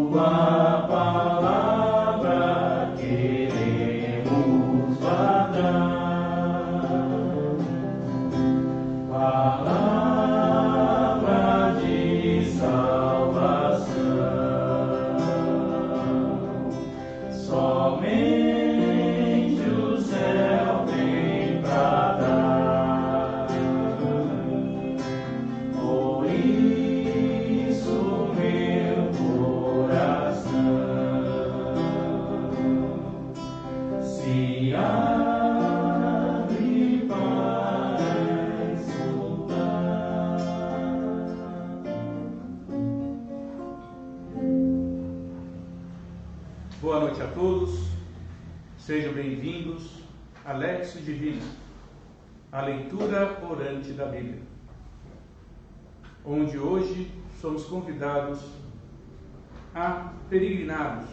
tua palavra queremos guardar, palavra de salvação. Somente o céu tem pra dar, por isso meu coração se abre para escutar. Boa noite a todos, sejam bem-vindos à Lexio Divina, a leitura orante da Bíblia, onde hoje somos convidados a peregrinarmos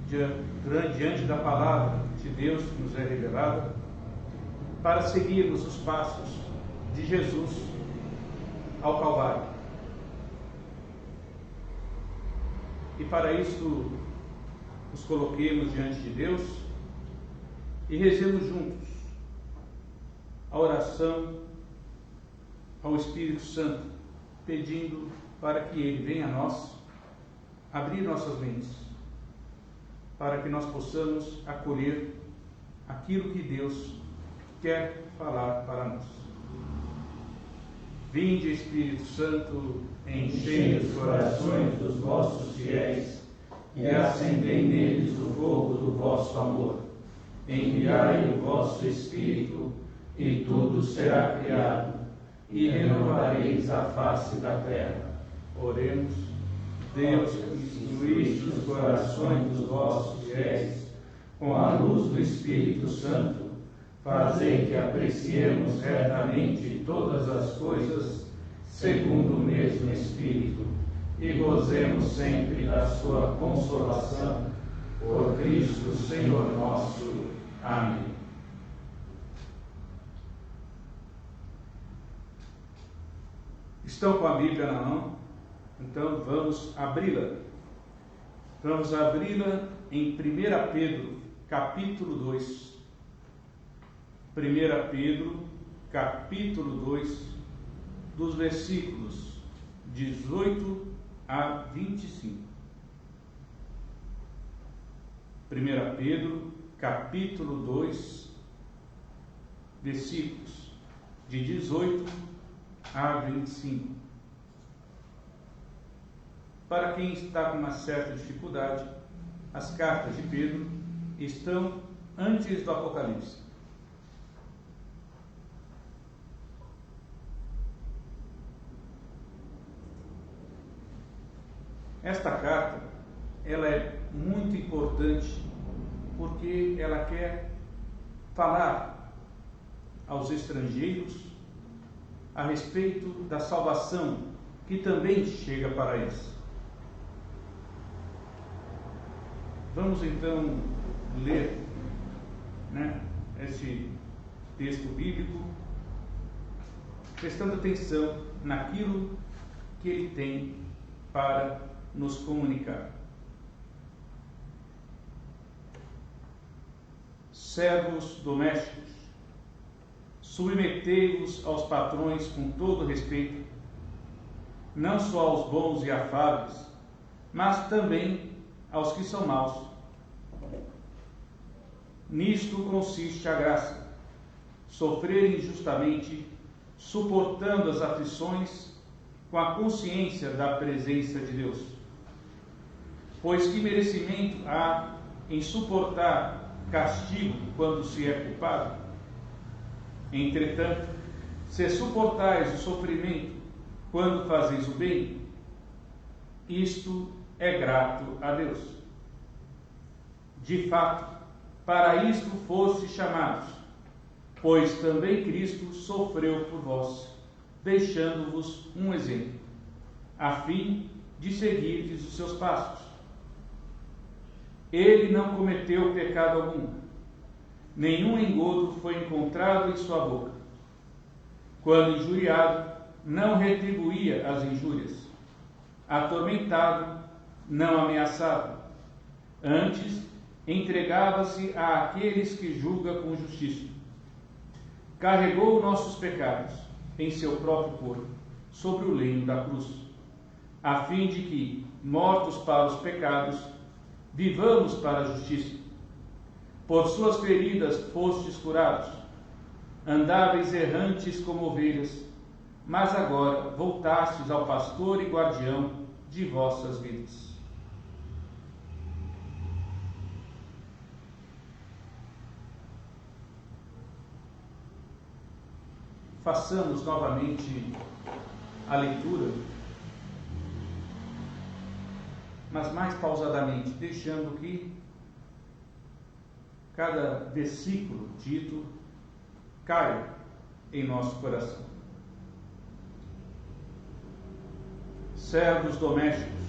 diante da palavra de Deus que nos é revelada, para seguirmos os passos de Jesus ao Calvário. E para isso nos coloquemos diante de Deus e rezemos juntos a oração ao Espírito Santo, pedindo para que Ele venha a nós, abrir nossas mentes, para que nós possamos acolher aquilo que Deus quer falar para nós. Vinde, Espírito Santo, enchei os corações dos vossos fiéis e acendei neles o fogo do vosso amor. Enviai o vosso Espírito, e tudo será criado, e renovareis a face da terra. Oremos. Deus, que instruíste os corações dos vossos fiéis com a luz do Espírito Santo, fazei que apreciemos retamente todas as coisas segundo o mesmo Espírito, e gozemos sempre da sua consolação. Por Cristo Senhor nosso. Amém. Estão com a Bíblia na mão? Então vamos abri-la. Vamos abri-la em 1 Pedro, capítulo 2. 1 Pedro, capítulo 2, dos versículos 18 a 25. 1 Pedro, capítulo 2, versículos de 18 a 25. Para quem está com uma certa dificuldade, as cartas de Pedro estão antes do Apocalipse. Esta carta, ela é muito importante porque ela quer falar aos estrangeiros a respeito da salvação que também chega para eles. Vamos então ler, esse texto bíblico, prestando atenção naquilo que ele tem para nos comunicar. Servos domésticos, submetei-vos aos patrões com todo respeito, não só aos bons e afáveis, mas também aos que são maus. Nisto consiste a graça: sofrer injustamente, suportando as aflições com a consciência da presença de Deus. Pois que merecimento há em suportar castigo quando se é culpado? Entretanto, se suportais o sofrimento quando fazeis o bem, isto é grato a Deus. De fato, para isto fostes chamados, pois também Cristo sofreu por vós, deixando-vos um exemplo, a fim de seguirdes os seus passos. Ele não cometeu pecado algum, nenhum engodo foi encontrado em sua boca. Quando injuriado, não retribuía as injúrias. Atormentado, não ameaçava. Antes, entregava-se àqueles que julga com justiça. Carregou nossos pecados em seu próprio corpo, sobre o lenho da cruz, a fim de que, mortos para os pecados, vivamos para a justiça. Por suas feridas fostes curados. Andáveis errantes como ovelhas, mas agora voltastes ao pastor e guardião de vossas vidas. Façamos novamente a leitura, mas mais pausadamente, deixando que cada versículo dito caia em nosso coração. Servos domésticos,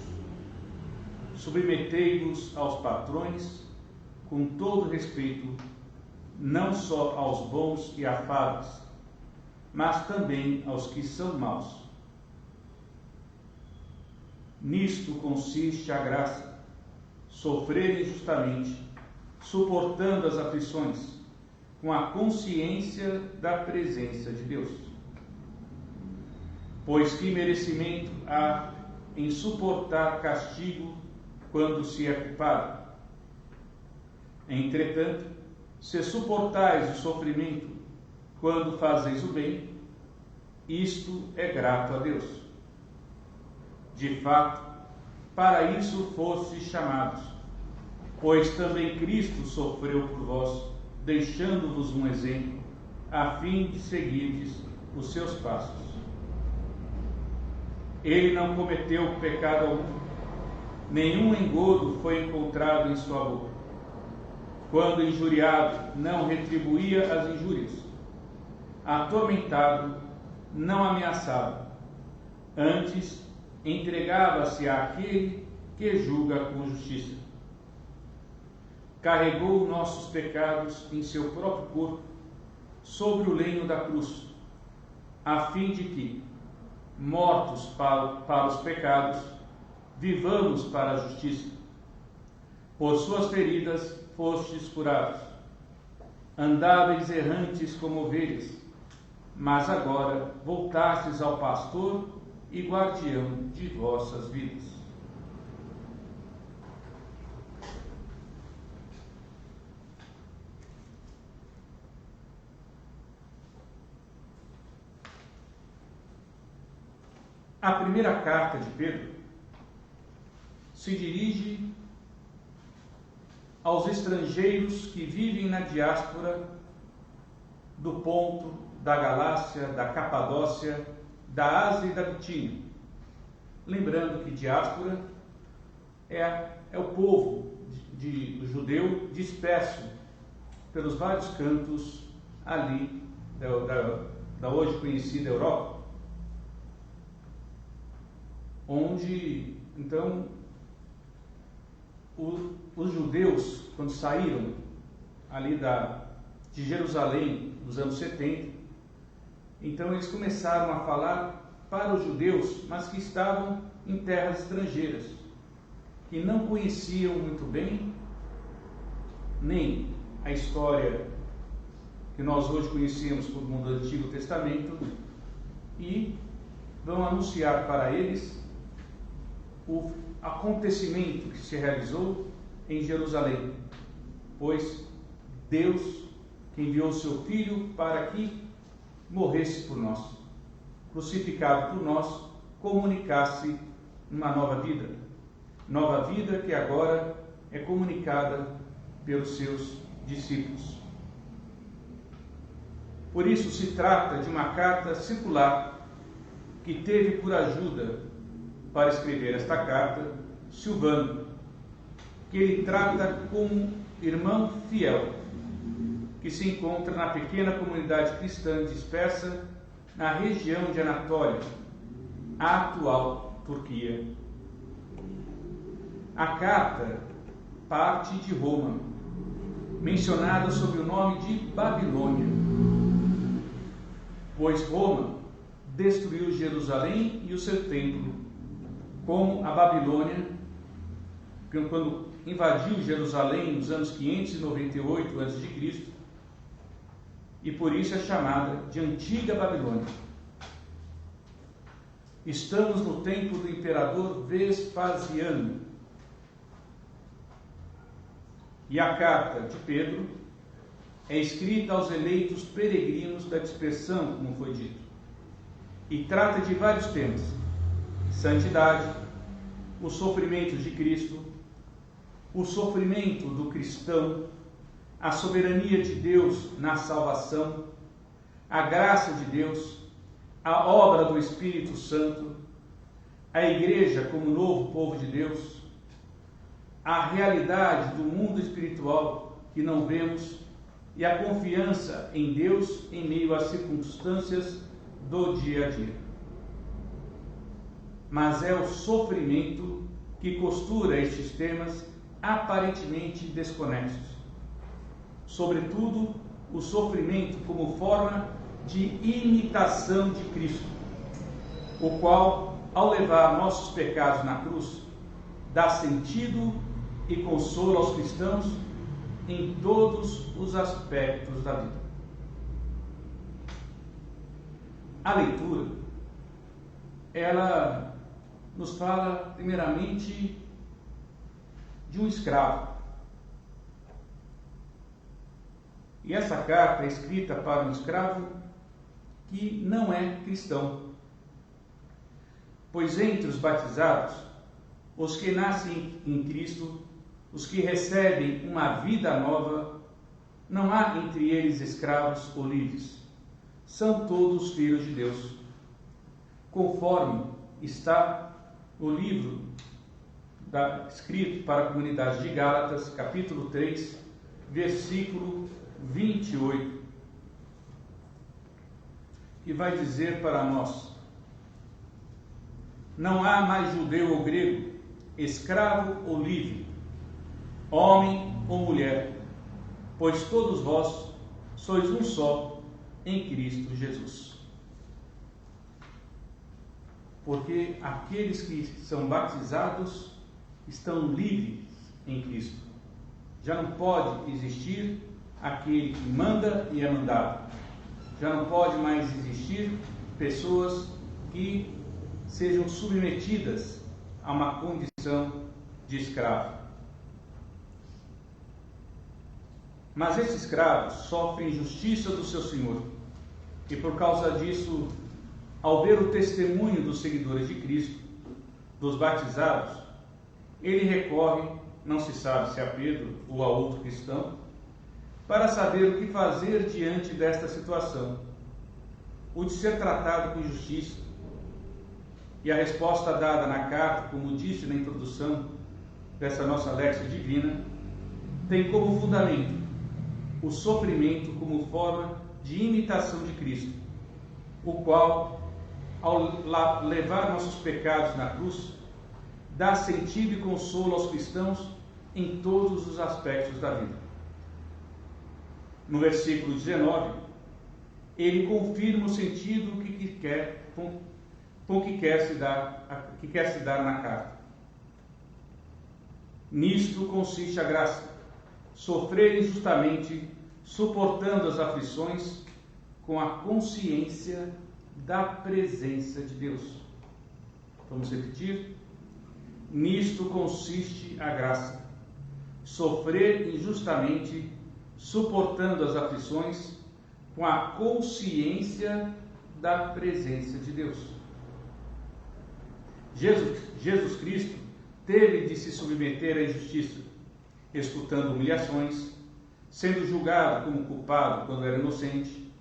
submetei-vos aos patrões com todo respeito, não só aos bons e afáveis, mas também aos que são maus. Nisto consiste a graça, sofrer injustamente, suportando as aflições, com a consciência da presença de Deus. Pois que merecimento há em suportar castigo quando se é culpado? Entretanto, se suportais o sofrimento quando fazeis o bem, isto é grato a Deus. De fato, para isso fostes chamados, pois também Cristo sofreu por vós, deixando-vos um exemplo, a fim de seguirdes os seus passos. Ele não cometeu pecado algum, nenhum engodo foi encontrado em sua boca. Quando injuriado, não retribuía as injúrias. Atormentado, não ameaçava. Antes, entregava-se àquele que julga com justiça. Carregou nossos pecados em seu próprio corpo, sobre o lenho da cruz, a fim de que, mortos para os pecados, vivamos para a justiça. Por suas feridas fostes curados. Andáveis errantes como ovelhas, mas agora voltastes ao pastor e guardião de vossas vidas. A primeira carta de Pedro se dirige aos estrangeiros que vivem na diáspora do Ponto, da Galácia, da Capadócia, da Ásia e da Bitínia. Lembrando que diáspora é o povo judeu disperso pelos vários cantos ali da hoje conhecida Europa, onde, então, os judeus, quando saíram ali de Jerusalém, nos anos 70, então eles começaram a falar para os judeus, mas que estavam em terras estrangeiras, que não conheciam muito bem nem a história que nós hoje conhecemos como do Antigo Testamento, e vão anunciar para eles o acontecimento que se realizou em Jerusalém, pois Deus, que enviou o seu Filho para que morresse por nós, crucificado por nós, comunicasse uma nova vida que agora é comunicada pelos seus discípulos. Por isso se trata de uma carta circular que teve por ajuda para escrever esta carta Silvano, que ele trata como irmão fiel, que se encontra na pequena comunidade cristã dispersa na região de Anatólia, a atual Turquia. A carta parte de Roma, mencionada sob o nome de Babilônia, pois Roma destruiu Jerusalém e o seu templo, como a Babilônia quando invadiu Jerusalém nos anos 598 a.C., e por isso é chamada de Antiga Babilônia. Estamos no tempo do imperador Vespasiano. E a carta de Pedro é escrita aos eleitos peregrinos da dispersão, como foi dito, e trata de vários temas: santidade, os sofrimentos de Cristo, o sofrimento do cristão, a soberania de Deus na salvação, a graça de Deus, a obra do Espírito Santo, a igreja como novo povo de Deus, a realidade do mundo espiritual que não vemos e a confiança em Deus em meio às circunstâncias do dia a dia. Mas é o sofrimento que costura estes temas aparentemente desconexos. Sobretudo, o sofrimento como forma de imitação de Cristo, o qual, ao levar nossos pecados na cruz, dá sentido e consolo aos cristãos em todos os aspectos da vida. A leitura, ela nos fala primeiramente de um escravo. E essa carta é escrita para um escravo que não é cristão. Pois entre os batizados, os que nascem em Cristo, os que recebem uma vida nova, não há entre eles escravos ou livres. São todos filhos de Deus. Conforme está no livro escrito para a comunidade de Gálatas, capítulo 3, versículo 28, que vai dizer para nós: não há mais judeu ou grego, escravo ou livre, homem ou mulher, pois todos vós sois um só em Cristo Jesus. Porque aqueles que são batizados estão livres em Cristo. Já não pode existir aquele que manda e é mandado. Já não pode mais existir pessoas que sejam submetidas a uma condição de escravo. Mas esses escravos sofrem injustiça do seu senhor, e por causa disso, ao ver o testemunho dos seguidores de Cristo, dos batizados, ele recorre, não se sabe se a Pedro ou a outro cristão, para saber o que fazer diante desta situação, o de ser tratado com injustiça. E a resposta dada na carta, como disse na introdução dessa nossa Léxica Divina, tem como fundamento o sofrimento como forma de imitação de Cristo, o qual, ao levar nossos pecados na cruz, dá sentido e consolo aos cristãos em todos os aspectos da vida. No versículo 19, ele confirma o sentido que quer se dar na carta. Nisto consiste a graça: sofrer injustamente, suportando as aflições, com a consciência da presença de Deus. Vamos repetir? Nisto consiste a graça: sofrer injustamente, suportando as aflições, com a consciência da presença de Deus. Jesus Cristo teve de se submeter à injustiça, escutando humilhações, sendo julgado como culpado quando era inocente,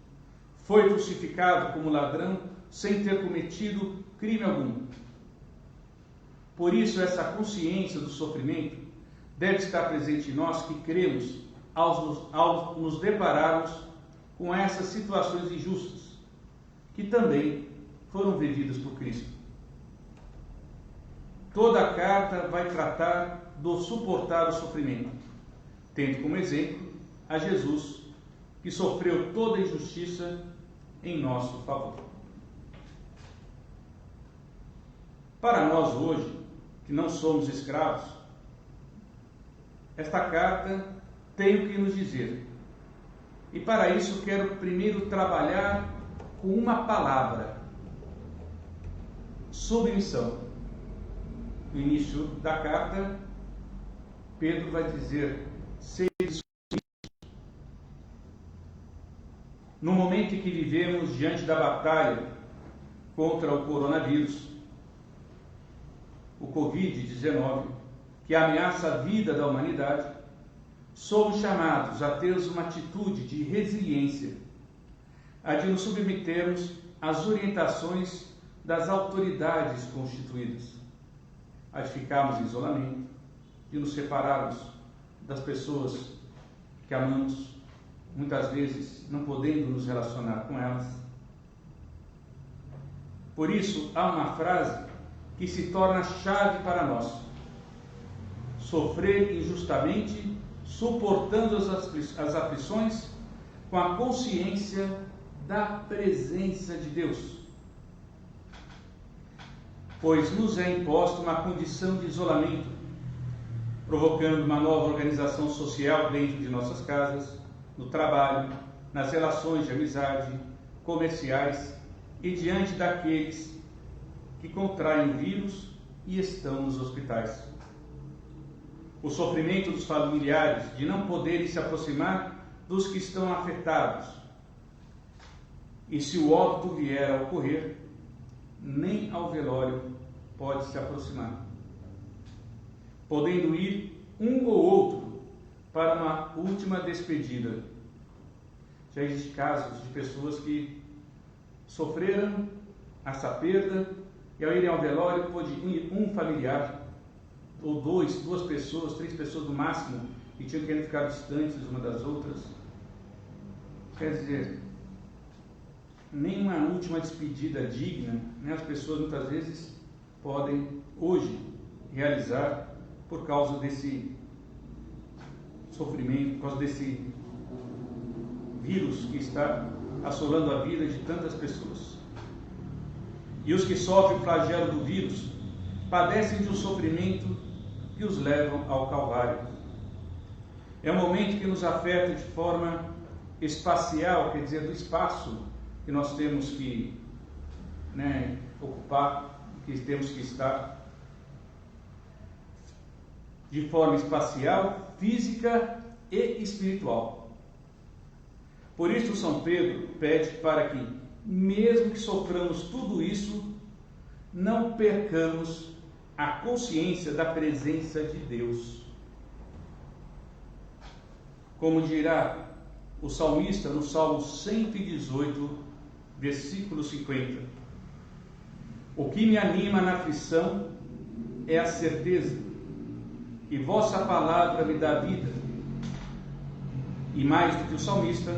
foi crucificado como ladrão sem ter cometido crime algum. Por isso, essa consciência do sofrimento deve estar presente em nós que cremos ao nos depararmos com essas situações injustas, que também foram vividas por Cristo. Toda a carta vai tratar do suportar o sofrimento, tendo como exemplo a Jesus, que sofreu toda a injustiça em nosso favor. Para nós hoje, que não somos escravos, esta carta tem o que nos dizer. E para isso quero primeiro trabalhar com uma palavra: submissão. No início da carta, Pedro vai dizer: sede submissos. No momento em que vivemos diante da batalha contra o coronavírus, o Covid-19, que ameaça a vida da humanidade, somos chamados a termos uma atitude de resiliência, a de nos submetermos às orientações das autoridades constituídas, a de ficarmos em isolamento, de nos separarmos das pessoas que amamos, muitas vezes não podendo nos relacionar com elas. Por isso, há uma frase que se torna chave para nós: sofrer injustamente, suportando as aflições, com a consciência da presença de Deus. Pois nos é imposta uma condição de isolamento, provocando uma nova organização social dentro de nossas casas, no trabalho, nas relações de amizade, comerciais e diante daqueles que contraem o vírus e estão nos hospitais. O sofrimento dos familiares de não poderem se aproximar dos que estão afetados. E se o óbito vier a ocorrer, nem ao velório pode se aproximar, podendo ir um ou outro para uma última despedida. Já existem casos de pessoas que sofreram essa perda e ao irem ao velório pôde ir um familiar, ou duas pessoas, 3 pessoas no máximo, e tinham que ficar distantes uma das outras. Quer dizer, nem uma última despedida digna, né, as pessoas muitas vezes podem hoje realizar por causa desse sofrimento, por causa desse vírus que está assolando a vida de tantas pessoas. E os que sofrem o flagelo do vírus padecem de um sofrimento que os levam ao Calvário. É um momento que nos afeta de forma espacial, quer dizer, do espaço que nós temos que ocupar, que temos que estar, de forma espacial, física e espiritual. Por isso São Pedro pede para que, mesmo que soframos tudo isso, não percamos a consciência da presença de Deus. Como dirá o salmista no Salmo 118, versículo 50: o que me anima na aflição é a certeza, e vossa palavra me dá vida. E mais do que o salmista,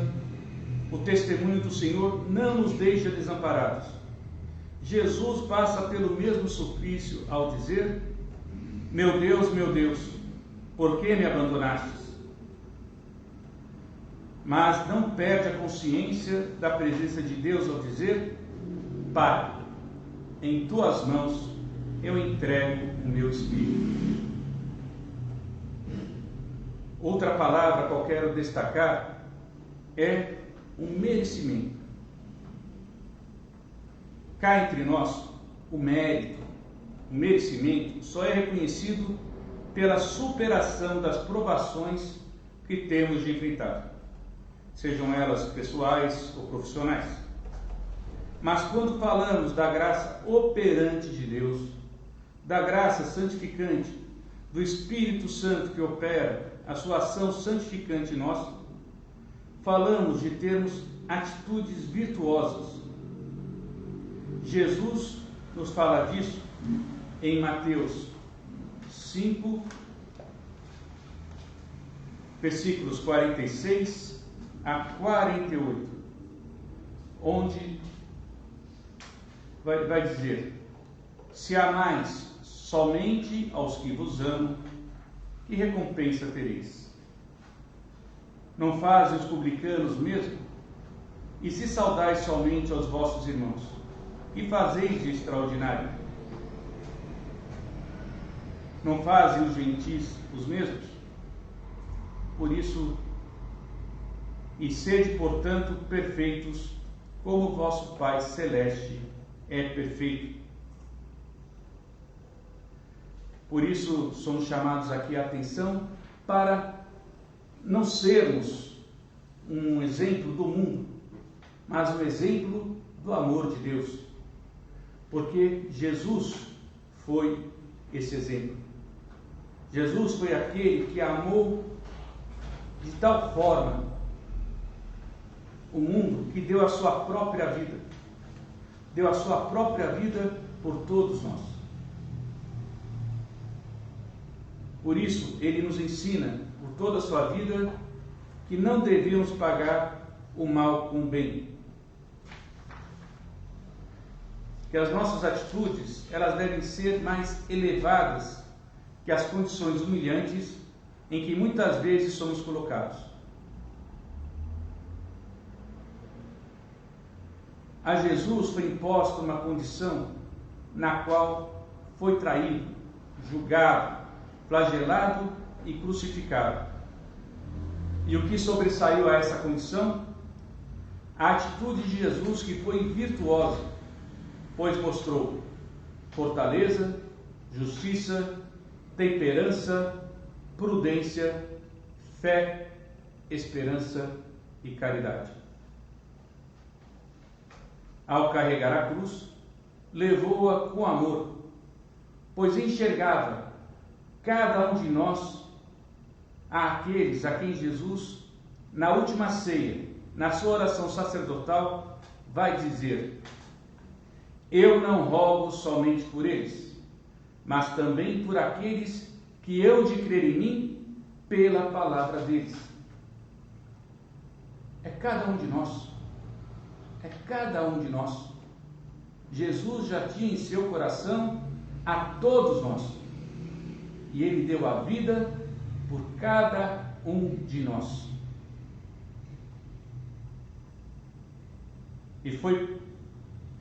o testemunho do Senhor não nos deixa desamparados. Jesus passa pelo mesmo suplício ao dizer: meu Deus, por que me abandonastes? Mas não perde a consciência da presença de Deus ao dizer: Pai, em tuas mãos eu entrego o meu espírito. Outra palavra que eu quero destacar é um merecimento. Cá entre nós, o mérito, o merecimento só é reconhecido pela superação das provações que temos de enfrentar, sejam elas pessoais ou profissionais. Mas quando falamos da graça operante de Deus, da graça santificante, do Espírito Santo que opera a sua ação santificante em nós, falamos de termos atitudes virtuosas. Jesus nos fala disso em Mateus 5, versículos 46 a 48, onde vai dizer: se amais somente aos que vos amam, que recompensa tereis? Não fazem os publicanos mesmo? E se saudais somente aos vossos irmãos, que fazeis de extraordinário? Não fazem os gentis os mesmos? Por isso, e sede, portanto, perfeitos, como vosso Pai Celeste é perfeito. Por isso, somos chamados aqui a atenção para não sermos um exemplo do mundo, mas um exemplo do amor de Deus. Porque Jesus foi esse exemplo. Jesus foi aquele que amou de tal forma o mundo que deu a sua própria vida. Deu a sua própria vida por todos nós. Por isso, ele nos ensina, por toda a sua vida, que não devemos pagar o mal com o bem. Que as nossas atitudes, elas devem ser mais elevadas que as condições humilhantes em que muitas vezes somos colocados. A Jesus foi imposta uma condição na qual foi traído, julgado, flagelado e crucificado. E o que sobressaiu a essa condição? A atitude de Jesus, que foi virtuosa, pois mostrou fortaleza, justiça, temperança, prudência, fé, esperança e caridade. Ao carregar a cruz, levou-a com amor, pois enxergava cada um de nós àqueles a quem Jesus, na última ceia, na sua oração sacerdotal, vai dizer: eu não rogo somente por eles, mas também por aqueles que eu de crer em mim pela palavra deles. É cada um de nós. É cada um de nós. Jesus já tinha em seu coração a todos nós. E ele deu a vida por cada um de nós. E foi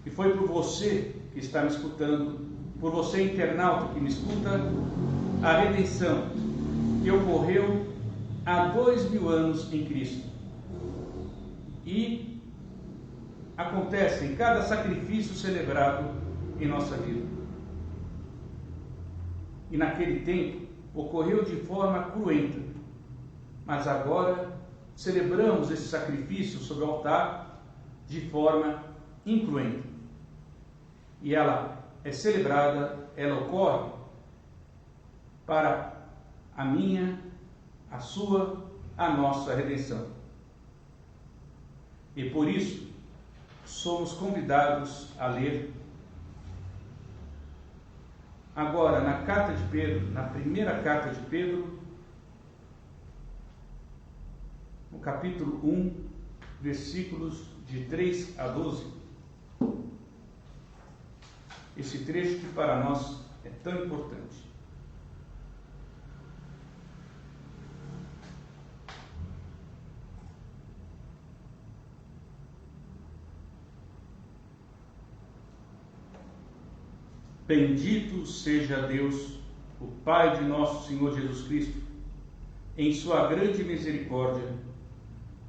por você que está me escutando, por você internauta que me escuta, a redenção que ocorreu há 2000 anos em Cristo. E acontece em cada sacrifício celebrado em nossa vida. E naquele tempo ocorreu de forma cruenta, mas agora celebramos esse sacrifício sobre o altar de forma incruenta. E ela é celebrada, ela ocorre para a minha, a sua, a nossa redenção. E por isso somos convidados a ler agora na carta de Pedro, na primeira carta de Pedro, no capítulo 1, versículos de 3 a 12. Esse trecho que para nós é tão importante. Bendito seja Deus, o Pai de nosso Senhor Jesus Cristo, em sua grande misericórdia,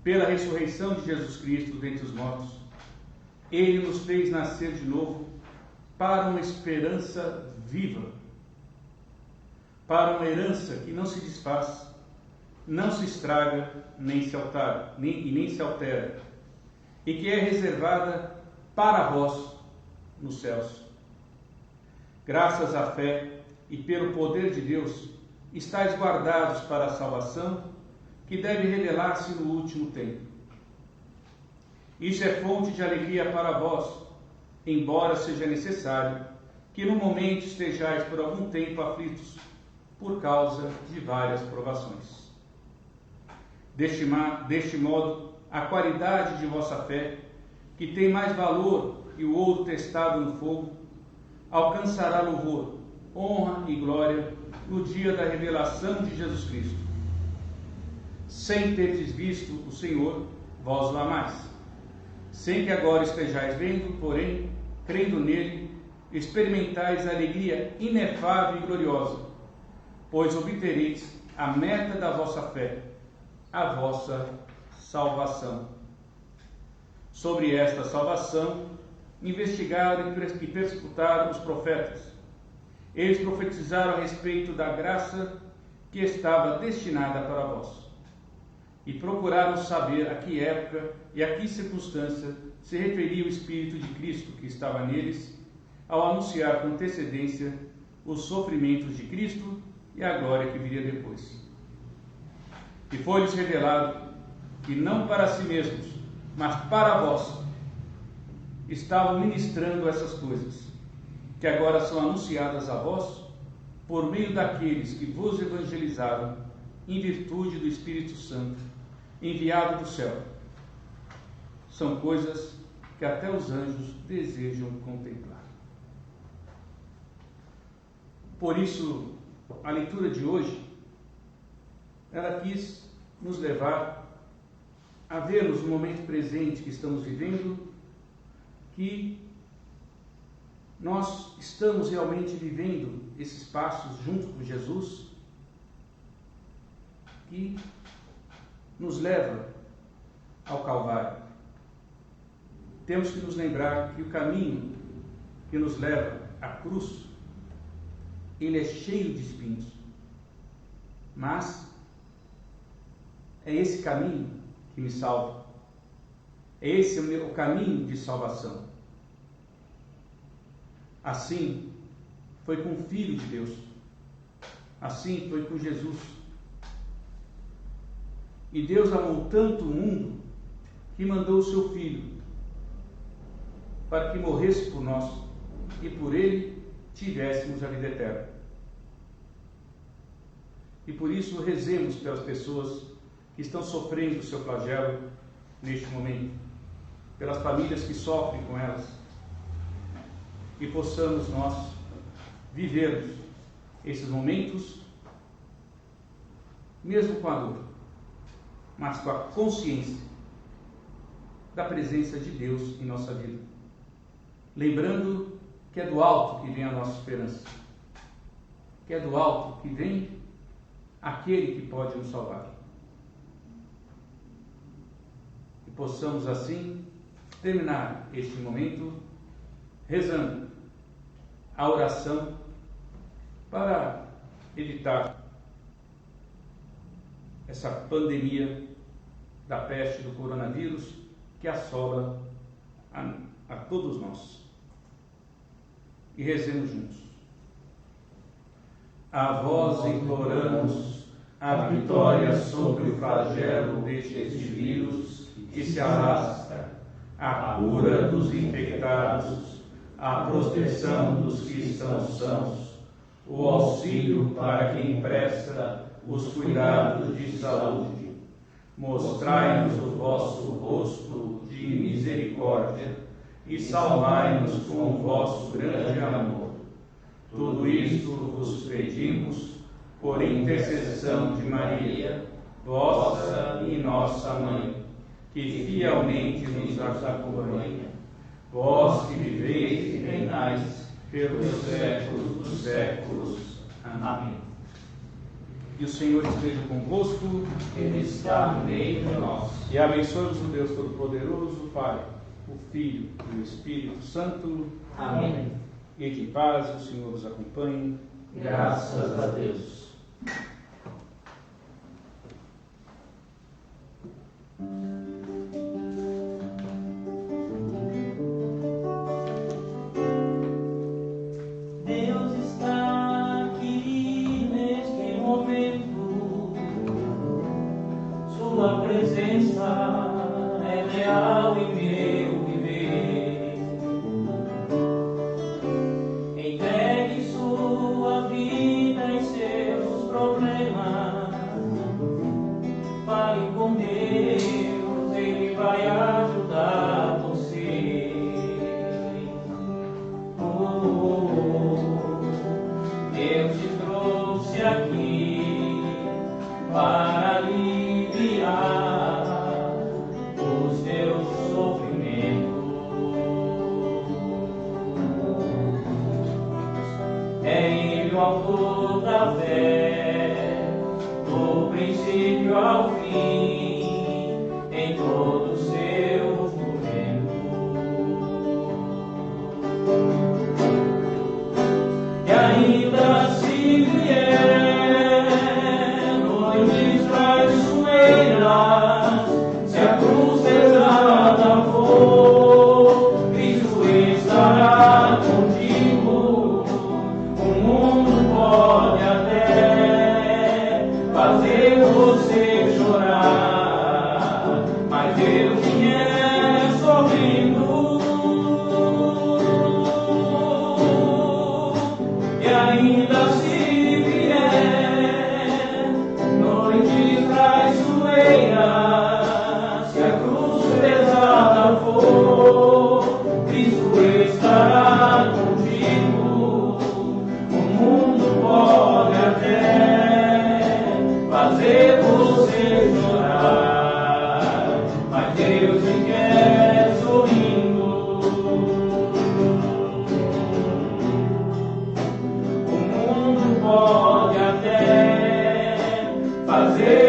pela ressurreição de Jesus Cristo dentre os mortos. Ele nos fez nascer de novo para uma esperança viva, para uma herança que não se desfaz, não se estraga, nem se altera, e que é reservada para vós nos céus. Graças à fé e pelo poder de Deus, estáis guardados para a salvação que deve revelar-se no último tempo. Isso é fonte de alegria para vós, embora seja necessário que no momento estejais por algum tempo aflitos, por causa de várias provações. Deste modo, a qualidade de vossa fé, que tem mais valor que o ouro testado no fogo, alcançará louvor, honra e glória no dia da revelação de Jesus Cristo. Sem terdes visto o Senhor, vós o amais. Sem que agora estejais vendo, porém, crendo nele, experimentais a alegria inefável e gloriosa, pois obtereis a meta da vossa fé, a vossa salvação. Sobre esta salvação, investigaram e perscrutaram os profetas. Eles profetizaram a respeito da graça que estava destinada para vós. E procuraram saber a que época e a que circunstância se referia o Espírito de Cristo que estava neles, ao anunciar com antecedência os sofrimentos de Cristo e a glória que viria depois. E foi-lhes revelado que não para si mesmos, mas para vós, estavam ministrando essas coisas, que agora são anunciadas a vós, por meio daqueles que vos evangelizaram, em virtude do Espírito Santo, enviado do céu. São coisas que até os anjos desejam contemplar. Por isso, a leitura de hoje, ela quis nos levar a vermos no momento presente que estamos vivendo, que nós estamos realmente vivendo esses passos junto com Jesus, que nos leva ao Calvário. Temos que nos lembrar que o caminho que nos leva à cruz, ele é cheio de espinhos, mas é esse caminho que me salva. É esse o caminho de salvação. Assim foi com o Filho de Deus. Assim foi com Jesus. E Deus amou tanto o mundo que mandou o seu Filho para que morresse por nós e por ele tivéssemos a vida eterna. E por isso rezemos pelas pessoas que estão sofrendo o seu flagelo neste momento, pelas famílias que sofrem com elas, e possamos nós vivermos esses momentos, mesmo com a dor, mas com a consciência da presença de Deus em nossa vida, lembrando que é do alto que vem a nossa esperança, que é do alto que vem aquele que pode nos salvar. E possamos assim terminar este momento rezando a oração para evitar essa pandemia da peste do coronavírus que assola a todos nós. E rezemos juntos. A vós imploramos a vitória sobre o flagelo deste vírus que se arrasta, a cura dos infectados, a proteção dos que estão sãos, o auxílio para quem presta os cuidados de saúde. Mostrai-nos o vosso rosto de misericórdia e salvai-nos com o vosso grande amor. Tudo isto vos pedimos por intercessão de Maria, vossa e nossa Mãe, que fielmente nos acompanha, vós que viveis e reinais pelos séculos dos séculos. Amém. E o Senhor esteja convosco, Ele está no meio de nós. e abençoe-vos o Deus Todo-Poderoso, Pai, o Filho e o Espírito Santo. Amém. E de paz, o Senhor os acompanhe. Graças a Deus. Deus está aqui neste momento, Sua presença é real em meu viver. Entregue sua vida e seus problemas, fale com Deus, Ele vai ajudar você. Deus te trouxe aqui para aliviar os teus sofrimentos. É Ele o autor da fé, do princípio ao fim, em todo o seu movimento. E ainda se vier noites traiçoeiras, se a cruz pesada for, Cristo estará contigo. O mundo pode até fazer você chorar, mas Deus vier sorrindo. E ainda se vier noites traiçoeiras, se a cruz pesada for, Cristo estará contigo. O mundo pode até fazer você chorar, mas Deus te quer sorrindo. O mundo pode até fazer